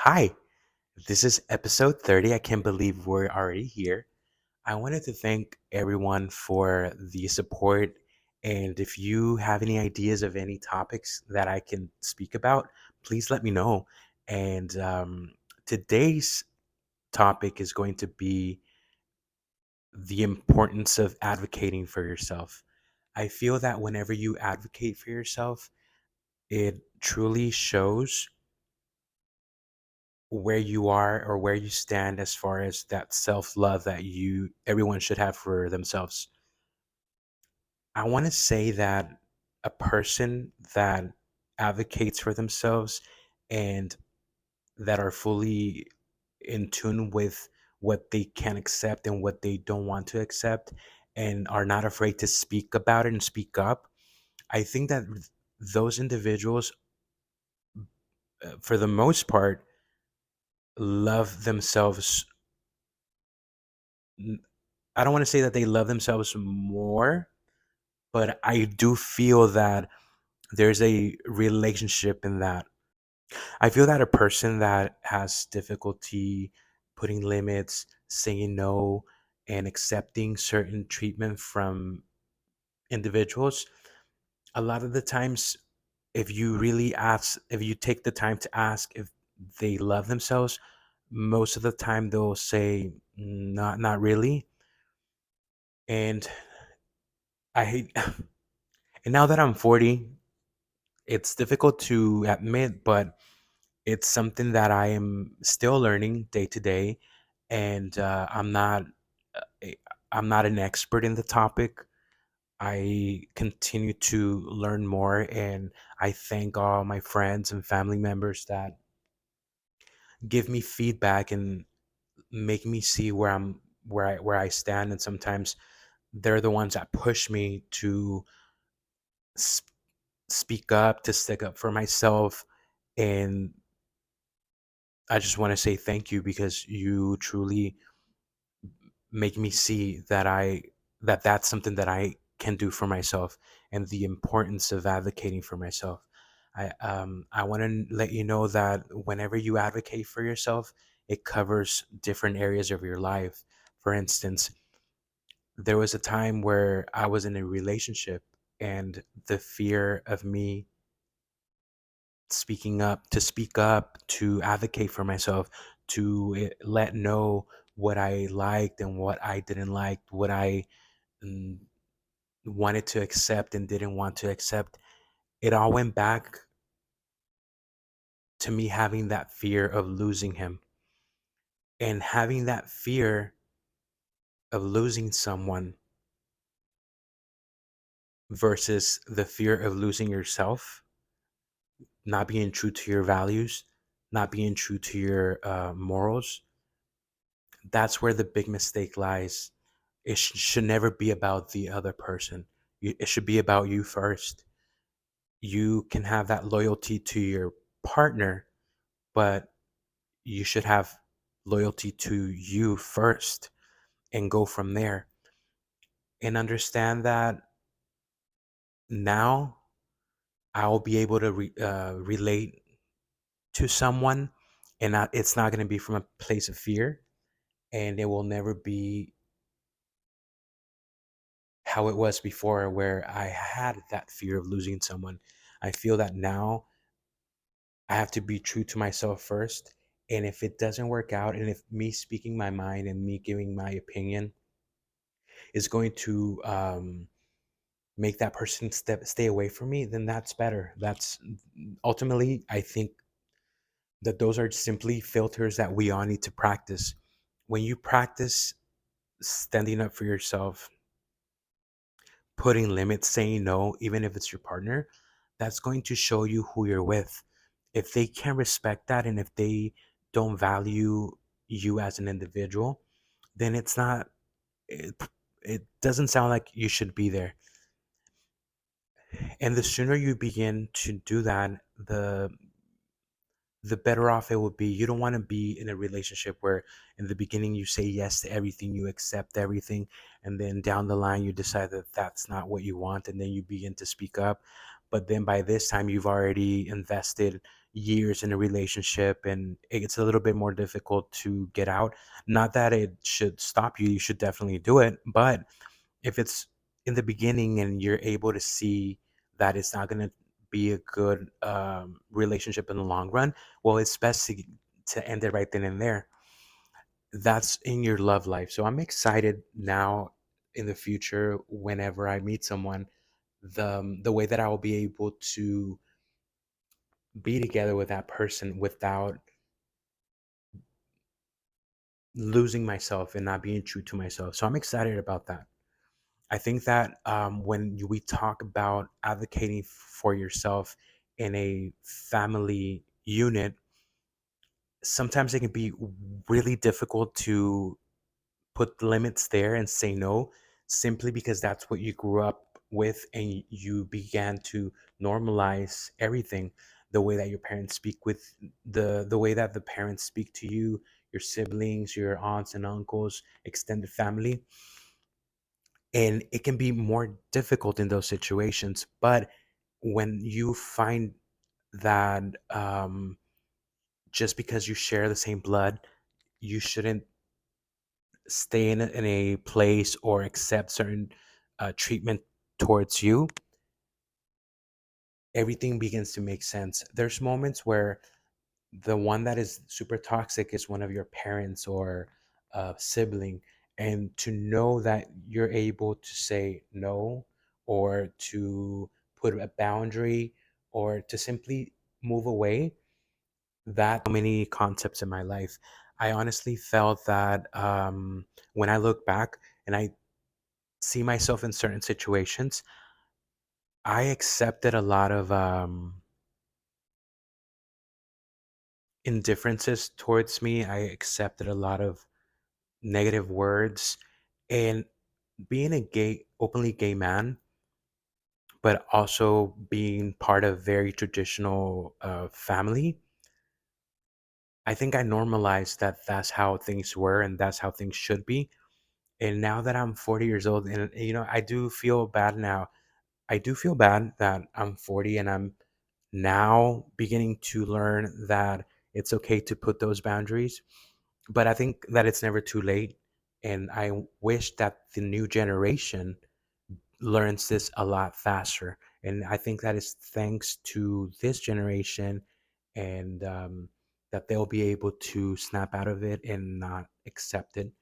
Hi, this is episode 30. I can't believe we're already here. I wanted to thank everyone for the support. And if you have any ideas of any topics that I can speak about, please let me know. And today's topic is going to be the importance of advocating for yourself. I feel that whenever you advocate for yourself, it truly shows where you are or where you stand as far as that self-love that you everyone should have for themselves. I want to say that a person that advocates for themselves and that are fully in tune with what they can accept and what they don't want to accept and are not afraid to speak about it and speak up, I think that those individuals, for the most part, love themselves. I don't want to say that they love themselves more, but I do feel that there's a relationship in that. I feel that a person that has difficulty putting limits, saying no, and accepting certain treatment from individuals, a lot of the times, if you take the time to ask if they love themselves, most of the time they'll say, not really." And I hate, and now that I'm 40, it's difficult to admit, but it's something that I am still learning day to day, and a- I'm not an expert in the topic. I continue to learn more, and I thank all my friends and family members that give me feedback and make me see where I stand, and sometimes they're the ones that push me to s- speak up, to stick up for myself, and I just want to say thank you because you truly make me see that's something that I can do for myself and the importance of advocating for myself. I want to let you know that whenever you advocate for yourself, it covers different areas of your life. For instance, there was a time where I was in a relationship and the fear of me speak up, to advocate for myself, to let know what I liked and what I didn't like, what I mm, wanted to accept and didn't want to accept. It all went back to me having that fear of losing him, and having that fear of losing someone versus the fear of losing yourself, not being true to your values, not being true to your morals. That's where the big mistake lies. It should never be about the other person. It should be about you first. You can have that loyalty to your partner, but you should have loyalty to you first and go from there. And understand that now I will be able to relate to someone, and it's not going to be from a place of fear, and it will never be how it was before, where I had that fear of losing someone. I feel that now I have to be true to myself first. And if it doesn't work out, and if me speaking my mind and me giving my opinion is going to make that person stay away from me, then that's better. That's ultimately, I think that those are simply filters that we all need to practice. When you practice standing up for yourself, putting limits, saying no, even if it's your partner, that's going to show you who you're with. If they can't respect that, and if they don't value you as an individual, then it doesn't sound like you should be there. And the sooner you begin to do that, the better off it will be. You don't want to be in a relationship where in the beginning you say yes to everything, you accept everything, and then down the line you decide that that's not what you want, and then you begin to speak up. But then by this time you've already invested years in a relationship and it's a little bit more difficult to get out. Not that it should stop you, you should definitely do it, but if it's in the beginning and you're able to see that it's not going to be a good relationship in the long run, well, it's best to end it right then and there. That's in your love life. So I'm excited now in the future whenever I meet someone, the way that I will be able to be together with that person without losing myself and not being true to myself. So I'm excited about that. I think that when we talk about advocating for yourself in a family unit, sometimes it can be really difficult to put limits there and say no, simply because that's what you grew up with and you began to normalize everything. The way that your parents speak with the way that the parents speak to you, your siblings, your aunts and uncles, extended family, and it can be more difficult in those situations. But when you find that just because you share the same blood, you shouldn't stay in a place or accept certain treatment towards you, everything begins to make sense. There's moments where the one that is super toxic is one of your parents or a sibling, and to know that you're able to say no or to put a boundary or to simply move away, that many concepts in my life. I honestly felt that when I look back and I see myself in certain situations, I accepted a lot of indifferences towards me. I accepted a lot of negative words. And being a openly gay man, but also being part of very traditional family, I think I normalized that that's how things were and that's how things should be. And now that I'm 40 years old, and I do feel bad now. I do feel bad that I'm 40 and I'm now beginning to learn that it's okay to put those boundaries. But I think that it's never too late. And I wish that the new generation learns this a lot faster. And I think that is thanks to this generation and that they'll be able to snap out of it and not accept it.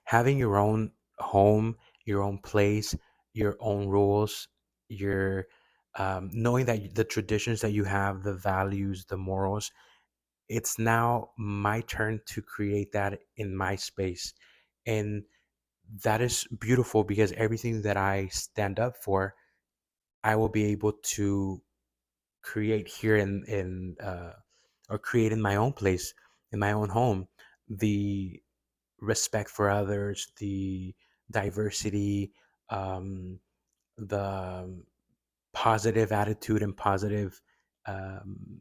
Having your own home, your own place, your own rules, your knowing that the traditions that you have, the values, the morals, it's now my turn to create that in my space. And that is beautiful because everything that I stand up for, I will be able to create here in or create in my own place, in my own home. The respect for others, the diversity, um, the positive attitude and positive um,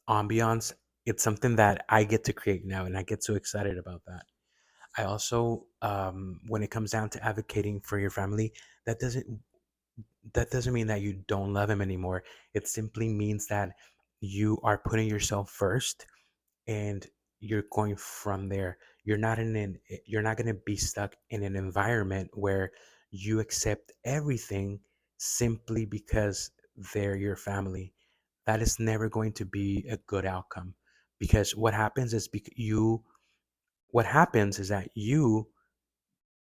ambiance. It's something that I get to create now, and I get so excited about that. I also, when it comes down to advocating for your family, that doesn't that doesn't mean that you don't love him anymore. It simply means that you are putting yourself first and you're going from there. You're not going to be stuck in an environment where you accept everything simply because they're your family. That is never going to be a good outcome, because what happens is that you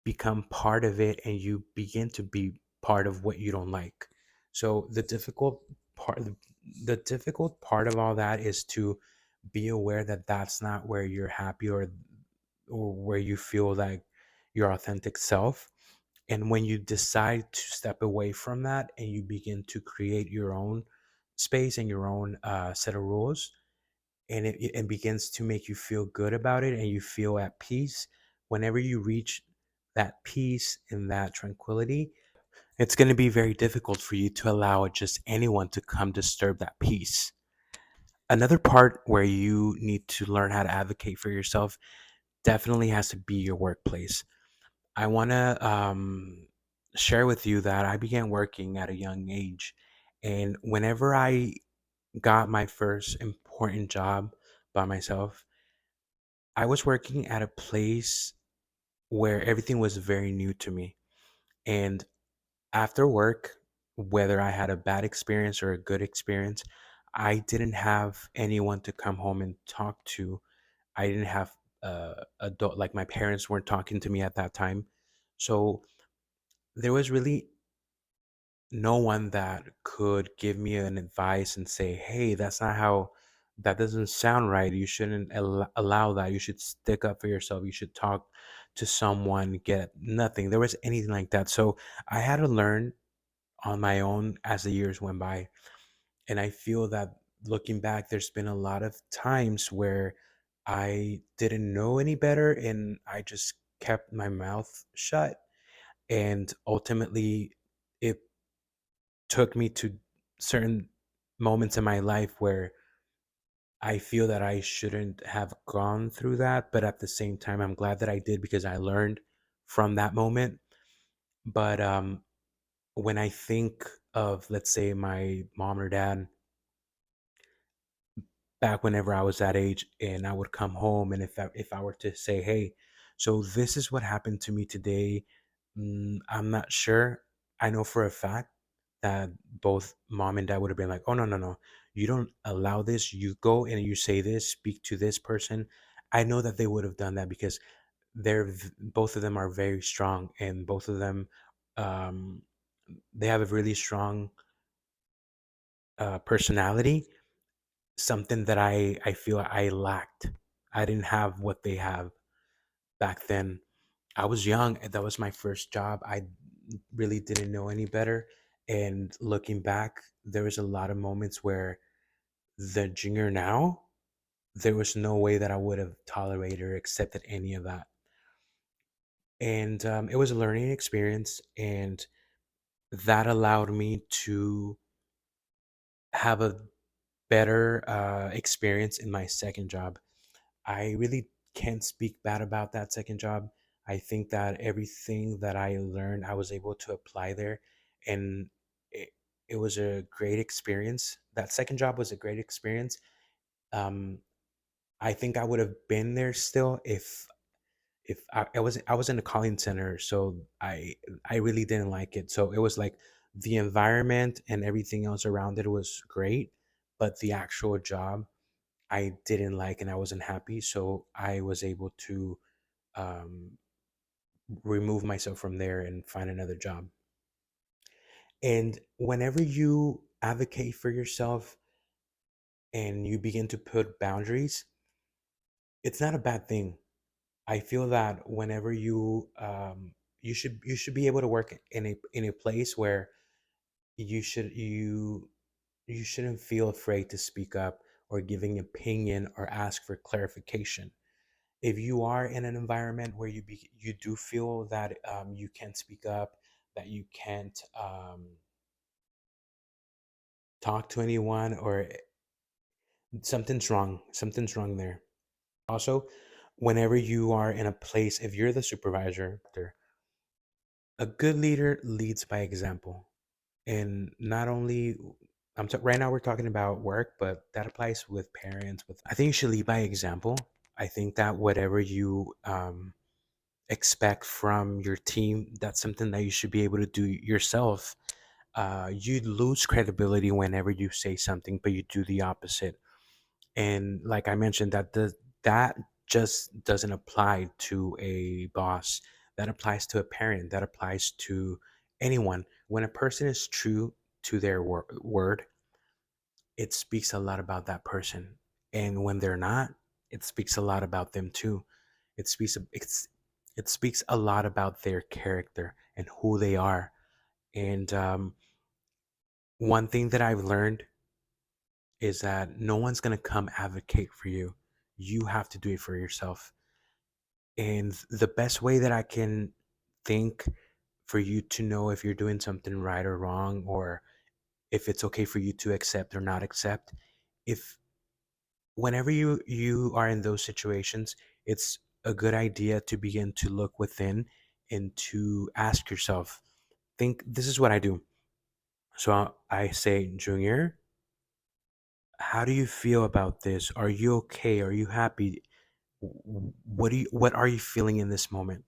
become part of it and you begin to be part of what you don't like. So part the difficult part of all that is to be aware that that's not where you're happy, or where you feel like your authentic self. And when you decide to step away from that and you begin to create your own space and your own set of rules, and it begins to make you feel good about it and you feel at peace, whenever you reach that peace and that tranquility, it's going to be very difficult for you to allow just anyone to come disturb that peace. Another part where you need to learn how to advocate for yourself definitely has to be your workplace. I want to share with you that I began working at a young age. And whenever I got my first important job by myself, I was working at a place where everything was very new to me. And after work, whether I had a bad experience or a good experience, I didn't have anyone to come home and talk to. I didn't have adult, like my parents weren't talking to me at that time. So there was really no one that could give me an advice and say, "Hey, that's not how, that doesn't sound right. You shouldn't allow that. You should stick up for yourself. You should talk to someone." Get nothing. There was anything like that. So I had to learn on my own as the years went by. And I feel that looking back, there's been a lot of times where I didn't know any better and I just kept my mouth shut. And ultimately, it took me to certain moments in my life where I feel that I shouldn't have gone through that. But at the same time, I'm glad that I did because I learned from that moment. But when I think of, let's say, my mom or dad back whenever I was that age, and I would come home, and if I were to say, "Hey, so this is what happened to me today," I'm not sure. I know for a fact that both mom and dad would have been like, "Oh, no, no, no, you don't allow this. You go and you say this, speak to this person." I know that they would have done that because both of them are very strong, and both of them, um, they have a really strong personality, something that I feel I lacked. I didn't have what they have back then. I was young, and that was my first job. I really didn't know any better. And looking back, there was a lot of moments where the junior now, there was no way that I would have tolerated or accepted any of that. And it was a learning experience, and that allowed me to have a better experience in my second job. I really can't speak bad about that second job. I think that everything that I learned, I was able to apply there, and it, it was a great experience. That second job was a great experience. Um, I think I would have been there still if I was in a calling center, so I really didn't like it. So it was like the environment and everything else around it was great, but the actual job I didn't like and I wasn't happy. So I was able to um, remove myself from there and find another job. And whenever you advocate for yourself and you begin to put boundaries, it's not a bad thing. I feel that whenever you should be able to work in a place where you shouldn't feel afraid to speak up or giving opinion or ask for clarification. If you are in an environment where you do feel that you can't speak up, that you can't talk to anyone, or something's wrong there. Also, whenever you are in a place, if you're the supervisor, a good leader leads by example. And not only right now we're talking about work, but that applies with parents. With I think you should lead by example. I think that whatever you expect from your team, that's something that you should be able to do yourself. You lose credibility whenever you say something, but you do the opposite. And like I mentioned, that just doesn't apply to a boss. That applies to a parent. That applies to anyone. When a person is true to their word, it speaks a lot about that person. And when they're not, it speaks a lot about them too. It speaks a lot about their character and who they are. And one thing that I've learned is that no one's gonna come advocate for you. You have to do it for yourself. And the best way that I can think for you to know if you're doing something right or wrong, or if it's okay for you to accept or not accept, if whenever you are in those situations, it's a good idea to begin to look within and to ask yourself, think, this is what I do. So I say, Junior, How do you feel about this? Are you okay? Are you happy? What are you feeling in this moment?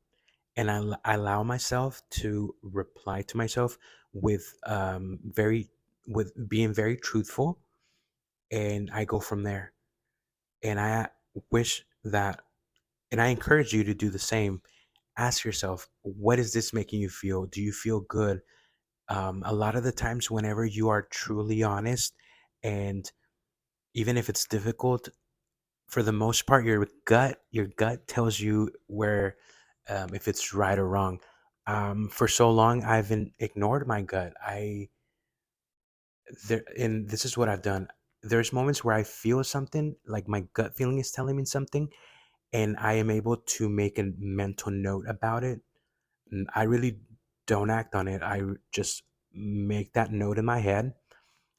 And I allow myself to reply to myself with very with being very truthful, and I go from there. And I wish that, and I encourage you to do the same. Ask yourself, what is this making you feel? Do you feel good? A lot of the times, whenever you are truly honest, and even if it's difficult, for the most part, your gut tells you where, if it's right or wrong. For so long, I've ignored my gut. And this is what I've done. There's moments where I feel something, like my gut feeling is telling me something, and I am able to make a mental note about it. I really don't act on it. Just make that note in my head,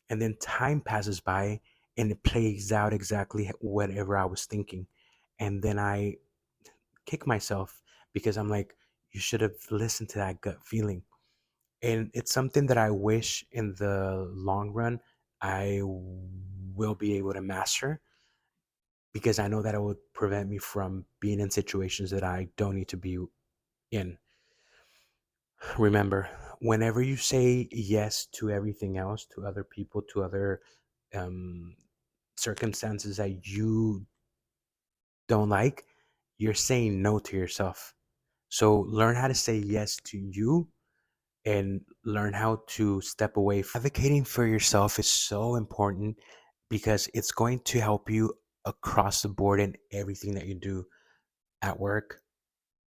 and then time passes by, and it plays out exactly whatever I was thinking. And then I kick myself because I'm like, you should have listened to that gut feeling. And it's something that I wish in the long run I will be able to master, because I know that it would prevent me from being in situations that I don't need to be in. Remember, whenever you say yes to everything else, to other people, to other um, circumstances that you don't like, you're saying no to yourself. So learn how to say yes to you, and learn how to step away. Advocating for yourself is so important because it's going to help you across the board in everything that you do, at work,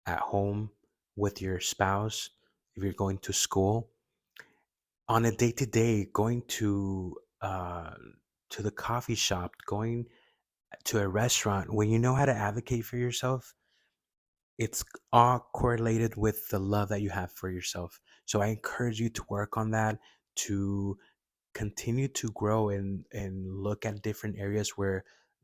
at home, with your spouse, if you're going to school, on a day to day, going to the coffee shop, going to a restaurant. When you know how to advocate for yourself, it's all correlated with the love that you have for yourself. So I encourage you to work on that, to continue to grow, and look at different areas where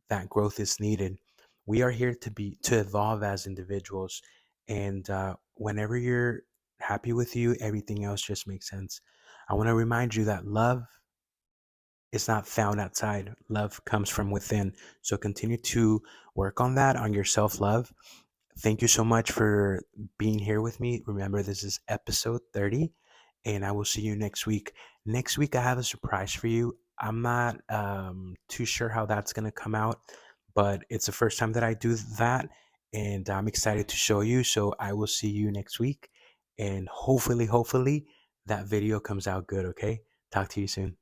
that growth is needed. We are here to evolve as individuals, and whenever you're happy with you, everything else just makes sense. I want to remind you that love is not found outside. Love comes from within. So continue to work on that, on your self love. Thank you so much for being here with me. Remember, this is episode 30, and I will see you next week. Next week, I have a surprise for you. I'm not too sure how that's going to come out, but it's the first time that I do that, and I'm excited to show you. So I will see you next week, and hopefully, that video comes out good, okay? Talk to you soon.